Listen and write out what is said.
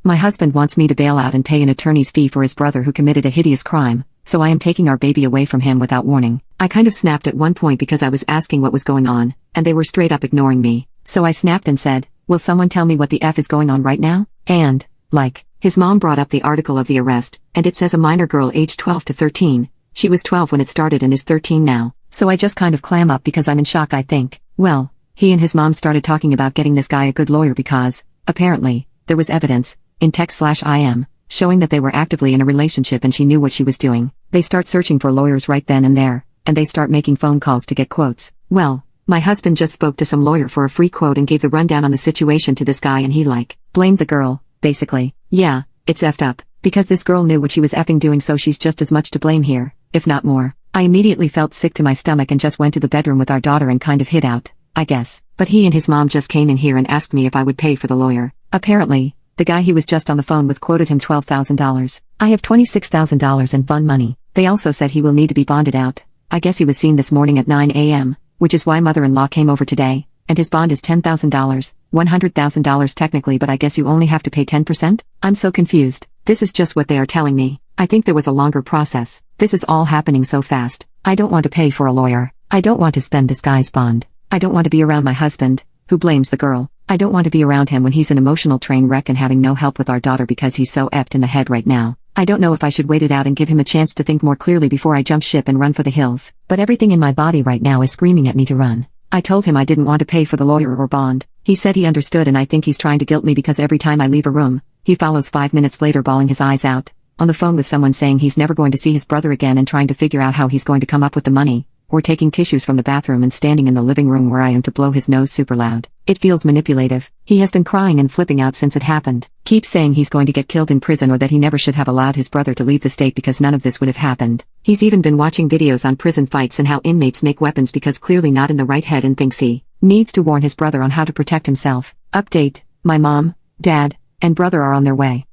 My husband wants me to bail out and pay an attorney's fee for his brother who committed a hideous crime, so I am taking our baby away from him without warning. I kind of snapped at one point because I was asking what was going on, and they were straight up ignoring me. So I snapped and said, "Will someone tell me what the F is going on right now?" And, his mom brought up the article of the arrest, and it says a minor girl aged 12 to 13. She was 12 when it started and is 13 now. So I just kind of clam up because I'm in shock. I think, well, he and his mom started talking about getting this guy a good lawyer because, apparently, there was evidence, in text/IM, showing that they were actively in a relationship and she knew what she was doing. They start searching for lawyers right then and there, and they start making phone calls to get quotes. Well, my husband just spoke to some lawyer for a free quote and gave the rundown on the situation to this guy and he blamed the girl, basically. Yeah, it's effed up, because this girl knew what she was effing doing, so she's just as much to blame here, if not more. I immediately felt sick to my stomach and just went to the bedroom with our daughter and kind of hid out, I guess. But he and his mom just came in here and asked me if I would pay for the lawyer. Apparently, the guy he was just on the phone with quoted him $12,000. I have $26,000 in fund money. They also said he will need to be bonded out. I guess he was seen this morning at 9 a.m., which is why mother-in-law came over today, and his bond is $10,000, $100,000 technically, but I guess you only have to pay 10%? I'm so confused. This is just what they are telling me. I think there was a longer process. This is all happening so fast. I don't want to pay for a lawyer. I don't want to spend this guy's bond. I don't want to be around my husband, who blames the girl. I don't want to be around him when he's an emotional train wreck and having no help with our daughter because he's so effed in the head right now. I don't know if I should wait it out and give him a chance to think more clearly before I jump ship and run for the hills. But everything in my body right now is screaming at me to run. I told him I didn't want to pay for the lawyer or bond. He said he understood, and I think he's trying to guilt me because every time I leave a room, he follows 5 minutes later bawling his eyes out, on the phone with someone saying he's never going to see his brother again and trying to figure out how he's going to come up with the money, or taking tissues from the bathroom and standing in the living room where I am to blow his nose super loud. It feels manipulative. He has been crying and flipping out since it happened. Keeps saying he's going to get killed in prison or that he never should have allowed his brother to leave the state because none of this would have happened. He's even been watching videos on prison fights and how inmates make weapons because clearly not in the right head and thinks he needs to warn his brother on how to protect himself. Update: my mom, dad, and brother are on their way.